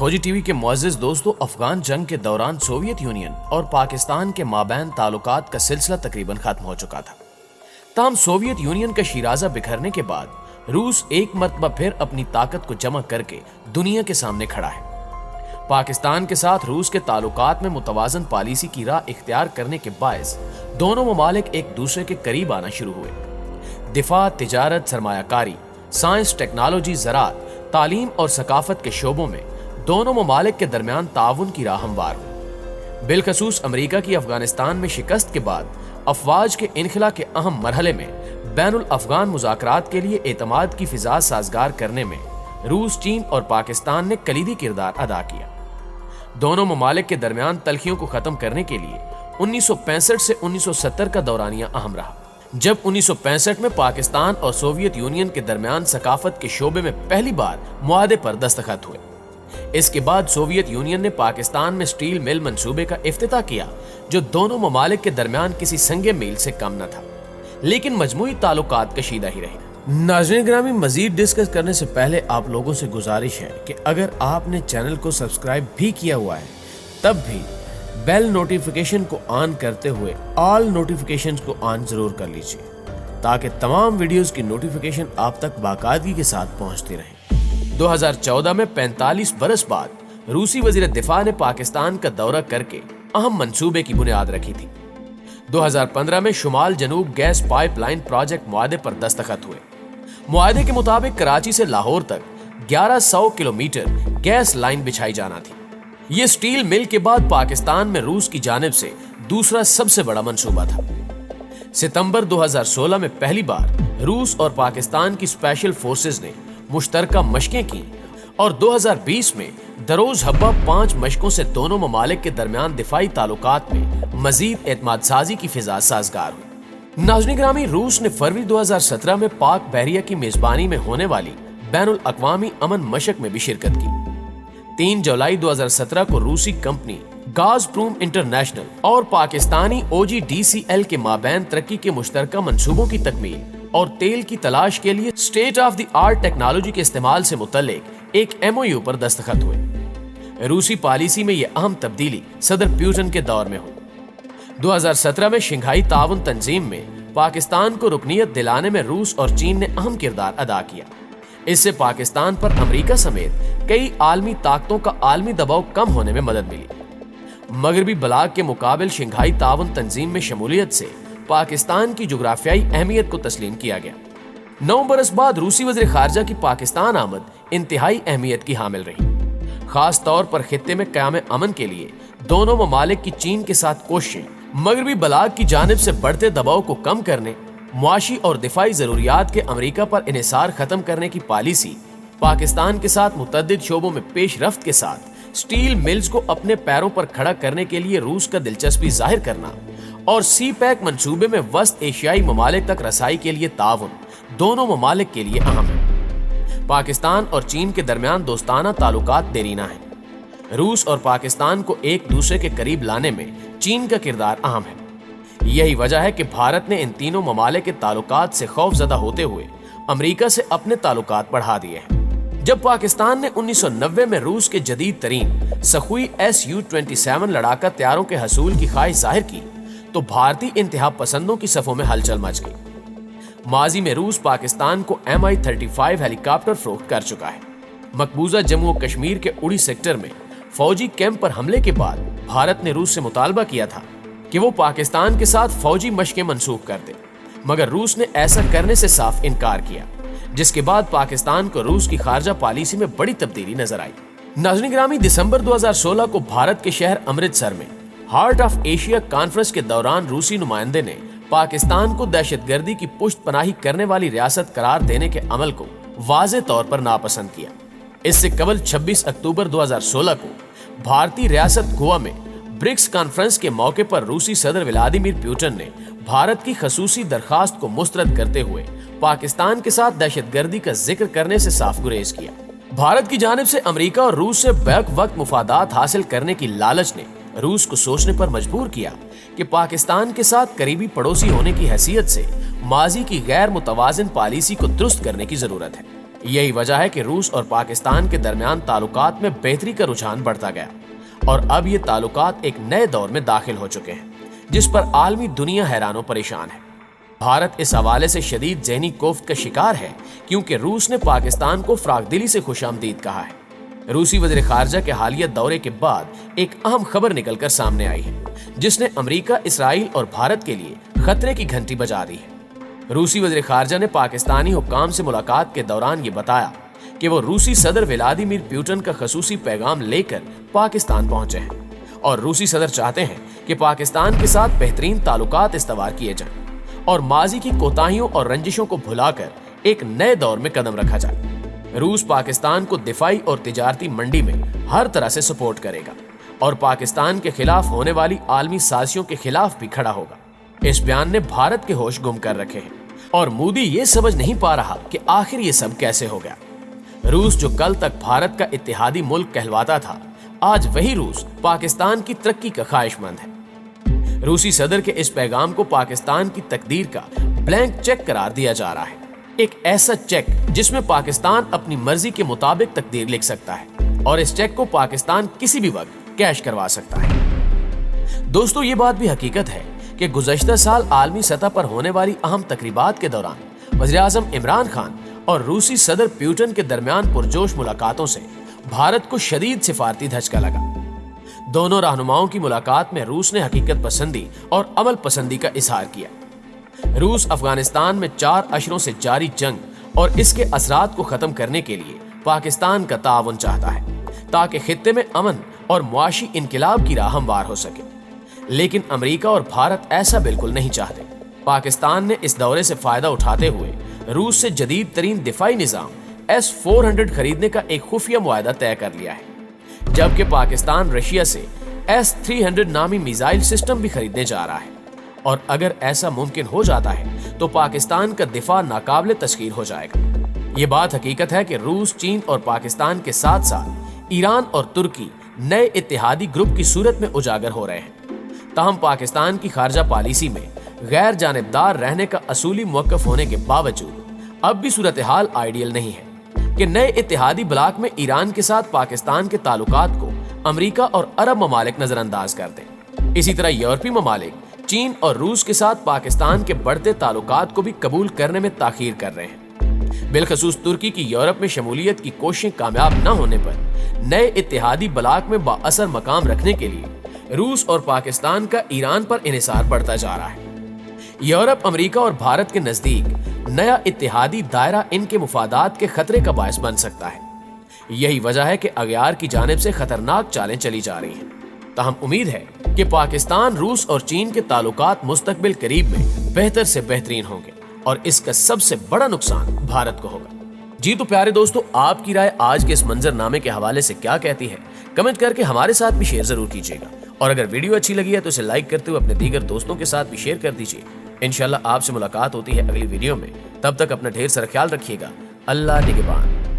खोजी टीवी के मुअज़्ज़िज़ दोस्तों, अफगान जंग के दौरान सोवियत यूनियन और पाकिस्तान के माबैन ताल्लुकात का सिलसिला तकरीबन खत्म हो चुका था। ताहम सोवियत यूनियन का शिराजा बिखरने के बाद रूस एक मरतबा फिर अपनी ताकत को जमा करके दुनिया के सामने खड़ा है। पाकिस्तान के साथ रूस के ताल्लुकात में मुतवाज़न पॉलिसी की राह इख्तियार करने के बायस दोनों ममालिक एक दूसरे के करीब आना शुरू हुए। दिफा, तिजारत, सरमायाकारी, साइंस, टेक्नोलॉजी, ज़राअत, तालीम और सकाफत के शोबों में दोनों ममालिक के दरमियान ताउन की राह हमवार हुई। बिलखसूस अमरीका की अफगानिस्तान में शिकस्त के बाद अफवाज के इनखला के अहम मरहले में बैनुल अफगान मुज़ाकरात के लिए एतमाद की फिजा साजगार करने में रूस, चीन और पाकिस्तान ने कलीदी किरदार अदा किया। दोनों ममालिक के दरमियान तलखियों को खत्म करने के लिए 1965 से 1970 का दौरानिया अहम रहा, जब 1965 में पाकिस्तान और सोवियत यूनियन के दरमियान सकाफत के शोबे में पहली बार मुआहदे पर दस्तखत हुए। इसके बाद सोवियत यूनियन ने पाकिस्तान में स्टील मिल मंसूबे का इफ्तिताह किया, जो दोनों ममालिक के दरमियान किसी संगे मील से कम न था, लेकिन मजमूई ताल्लुकात कशीदा ही रहे। नाज़रीन ग्रामी, मजीद डिस्कस करने से पहले आप लोगों से गुजारिश है कि अगर आपने चैनल को सब्सक्राइब भी किया हुआ है तब भी बेल नोटिफिकेशन को ऑन करते हुए ऑल नोटिफिकेशंस को ऑन जरूर कर लीजिए, ताकि तमाम वीडियोस की नोटिफिकेशन आप तक बाकायदगी के साथ पहुंचती रहे। 2014 में 45 बरस बाद रूसी वजीर दिफा ने पाकिस्तान का दौरा करके अहम मंसूबे की बुनियाद रखी थी। 2015 में शुमाल जनूब गैस पाइपलाइन प्रोजेक्ट मुआहदे पर दस्तखत हुए। मुआहदे के मुताबिक कराची से लाहौर तक 1100 किलोमीटर गैस लाइन बिछाई जाना थी। ये स्टील मिल के बाद पाकिस्तान में रूस की जानिब से दूसरा सबसे बड़ा मंसूबा था। सितंबर 2016 में पहली बार रूस और पाकिस्तान की स्पेशल फोर्सेस ने मुश्तरका मशकें की और 2020 में दरोज हब्बा 5 मशकों से दोनों ममालिक के दरमियान दिफाई ताल्लुकात में मजीद एतमाद साजी की फिजा साजगार हुई। नाज़रीन ग्रामी, रूस ने फरवरी 2017 में पाक बहरिया की मेजबानी में होने वाली बैनुल अक़वामी अमन मशक में भी शिरकत की। 3 जुलाई 2017 को रूसी कंपनी गाज़प्रोम इंटरनेशनल और पाकिस्तानी OGDCL के माबैन तरक्की के मुश्तरका मंसूबों की तकमील और तेल की तलाश के लिए state of the art technology के इस्तेमाल से मुतल्लिक एक MOU पर दस्तखत हुए। रूसी पॉलिसी में यह अहम तब्दीली सदर प्यूटन के दौर में हुई। 2017 में शंघाई ताउन तंजीम में पाकिस्तान को रुकनियत दिलाने में रूस और चीन ने अहम किरदार अदा किया। इससे पाकिस्तान पर अमेरिका समेत कई आलमी ताकतों का आलमी दबाव कम होने में मदद मिली। मगरबी बलाग के मुकाबिल शंघाई ताउन तंजीम में शमूलियत से पाकिस्तान की जुग्राफियाई अहमियत को तस्लीम किया गया। 9 बरस बाद रूसी वज़ीर ख़ारजा की पाकिस्तान आमद इंतहाई अहमियत की हामिल रही, खास तौर पर खित्ते में क़याम अमन के लिए दोनों ममालिक की चीन के साथ कोशिशें मगरबी बलाग की जानिब से बढ़ते दबाव को कम करने, मुआशी और दिफाई जरूरियात के अमेरिका पर इन्हिसार खत्म करने की पॉलिसी, पाकिस्तान के साथ मुतअद्दिद शोबों में पेशरफ्त के साथ स्टील मिल्स को अपने पैरों पर खड़ा करने के लिए रूस का दिलचस्पी जाहिर करना और CPEC मंसूबे में वस्त एशियाई ममालिक तक रसाई के लिए ताउन दोनों ममालिक के लिए अहम है। पाकिस्तान और चीन के दरमियान दोस्ताना ताल्लुकात देरीना है। रूस और पाकिस्तान को एक दूसरे के करीब लाने में चीन का किरदार अहम है। यही वजह है कि भारत ने इन तीनों ममालिक के ताल्लुकात से खौफजदा होते हुए अमेरिका से अपने ताल्लुकात बढ़ा दिए हैं। जब पाकिस्तान ने 1990 में रूस के जदीद तरीन सखुई Su-27 लड़ाका तैयारों के हसूल की ख्वाहिश जाहिर की, तो भारतीय इंतहा पसंदों की सफों में हलचल मच गई। माजी में रूस पाकिस्तान को Mi-35 हेलीकॉप्टर फरोख्त कर चुका है। मकबूजा जम्मू कश्मीर के उड़ी सेक्टर में फौजी कैंप पर हमले के बाद भारत ने रूस से मुतालबा किया था कि वो पाकिस्तान के साथ फौजी मशकें मंसूख कर दे, मगर रूस ने ऐसा करने से साफ इनकार किया, जिसके बाद पाकिस्तान को रूस की खारजा पॉलिसी में बड़ी तब्दीली नजर आई। नाज़रीन ग्रामी, दिसंबर 2016 को भारत के शहर अमृतसर में हार्ट ऑफ एशिया कॉन्फ्रेंस के दौरान रूसी नुमाइंदे ने पाकिस्तान को दहशतगर्दी की पुष्ट पनाही करने वाली रियासत करार देने के अमल को वाज़े तौर पर नापसंद किया। इससे कबल 26 अक्टूबर 2016 को भारतीय रियासत गोवा में ब्रिक्स कॉन्फ्रेंस के मौके पर रूसी सदर व्लादिमीर पुतिन ने भारत की खसूसी दरखास्त को मुस्तरद करते हुए पाकिस्तान के साथ दहशतगर्दी का जिक्र करने से साफ गुरेज किया। भारत की जानिब से अमेरिका और रूस से बैक वक्त मुफादात हासिल करने की लालच ने रूस को सोचने पर मजबूर किया कि पाकिस्तान के साथ करीबी पड़ोसी होने की हैसियत से माजी की गैर मुतवाज़िन पॉलिसी को दुरुस्त करने की जरूरत है। यही वजह है कि रूस और पाकिस्तान के दरमियान ताल्लुकात में बेहतरी का रुझान बढ़ता गया और अब ये ताल्लुकात एक नए दौर में दाखिल हो चुके हैं जिस पर आलमी दुनिया हैरान और परेशान है। भारत इस हवाले से शदीद ज़हनी कोफ्त का शिकार है क्योंकि रूस ने पाकिस्तान को फ्राकदिली से खुशामदीद कहा है। रूसी वज़ीर ख़ारजा के हालिया दौरे के बाद एक अहम खबर निकलकर सामने आई है जिसने अमेरिका, इसराइल और भारत के लिए खतरे की घंटी बजा दी है। रूसी वज़ीर ख़ारजा ने पाकिस्तानी हुक्काम से मुलाकात के दौरान ये बताया कि वो रूसी सदर व्लादिमीर पुतिन का खसूसी पैगाम लेकर पाकिस्तान पहुंचे हैं और रूसी सदर चाहते हैं कि पाकिस्तान के साथ बेहतरीन ताल्लुकात इस्तवार किए जाएं और माजी की कोताहियों और रंजिशों को भुलाकर एक नए दौर में कदम रखा जाए। रूस पाकिस्तान को दिफाई और तिजारती मंडी में हर तरह से सपोर्ट करेगा और पाकिस्तान के खिलाफ होने वाली आलमी साजिशों के खिलाफ भी खड़ा होगा। इस बयान ने भारत के होश गुम कर रखे हैं और मोदी ये समझ नहीं पा रहा कि आखिर ये सब कैसे हो गया। रूस जो कल तक भारत का इत्तेहादी मुल्क कहलवाता था, आज वही रूस पाकिस्तान की तरक्की का ख्वाहिशमंद है। रूसी सदर के इस पैगाम को पाकिस्तान की तकदीर का ब्लैंक चेक करार दिया जा रहा है, एक ऐसा चेक जिसमें पाकिस्तान अपनी मर्जी के मुताबिक तकदीर लिख सकता है और इस चेक को पाकिस्तान किसी भी वक्त कैश करवा सकता है। दोस्तों, ये बात भी हकीकत है कि गुज़श्ता साल आलमी सतह पर होने वाली अहम तकरीबात के दौरान वज़ीर-ए-आज़म इमरान खान और रूसी सदर पुतिन के दरमियान पुरजोश मुलाकातों से भारत को शदीद सिफारती धचका लगा। दोनों रहनुमाओं की मुलाकात में रूस ने हकीकत पसंदी और अमल पसंदी का इजहार किया। रूस अफगानिस्तान में 4 अशरों से जारी जंग और इसके असरात को खत्म करने के लिए पाकिस्तान का ताउन चाहता है ताकि खित्ते में अमन और मुआशी इनकलाब की राह हमवार हो सके, लेकिन अमेरिका और भारत ऐसा बिल्कुल नहीं चाहते। पाकिस्तान ने इस दौरे से फायदा उठाते हुए रूस से जदीद तरीन दिफाई निजाम S-400 खरीदने का एक खुफिया मुआहदा तय कर लिया है, जबकि पाकिस्तान रशिया से S-300 नामी मिसाइल सिस्टम भी खरीदने जा रहा है और अगर ऐसा मुमकिन हो जाता है तो पाकिस्तान का दिफा नाकाबिले तस्खीर हो जाएगा। ये बात हकीकत है कि रूस, चीन और पाकिस्तान के साथ साथ ईरान और तुर्की नए इत्तेहादी ग्रुप की सूरत में उजागर हो रहे हैं। ताहम पाकिस्तान की खारजा पॉलिसी में गैर जानिबदार रहने का असूली मौक़िफ़ होने के बावजूद अब भी सूरत हाल आइडियल नहीं है कि नए इत्तेहादी ब्लॉक में ईरान के साथ पाकिस्तान के ताल्लुकात को अमेरिका और अरब ममालिक नजरअंदाज कर दें। इसी तरह यूरोपीय ममालिक चीन और रूस के साथ पाकिस्तान के बढ़ते ताल्लुकात को भी कबूल करने में ताखीर कर रहे हैं। बिलखसूस तुर्की की यूरोप में शमूलियत की कोशिशें कामयाब न होने पर नए इत्तेहादी ब्लॉक में बाअसर मकाम रखने के लिए रूस और पाकिस्तान का ईरान पर इन्हिसार बढ़ता जा रहा है। यूरोप, अमेरिका और भारत के नजदीक नया इत्तेहादी दायरा इनके मुफादात के खतरे का बायस बन सकता है। यही वजह है कि अगयार की जानिब से खतरनाक चालें चली जा रही हैं। ताहम उम्मीद है कि पाकिस्तान, रूस और चीन के ताल्लुकात मुस्तकबिल करीब में बेहतर से बेहतरीन होंगे और इसका सबसे बड़ा नुकसान भारत को होगा। जी तो प्यारे दोस्तों, आपकी राय आज के इस मंजरनामे के हवाले से क्या कहती है, कमेंट करके हमारे साथ भी शेयर जरूर कीजिएगा और अगर वीडियो अच्छी लगी है तो इसे लाइक करते हुए अपने दीगर दोस्तों के साथ भी शेयर कर दीजिए। इंशाल्लाह आपसे मुलाकात होती है अगली वीडियो में। तब तक अपना ढेर सारा ख्याल रखिएगा। अल्लाह निगहबान।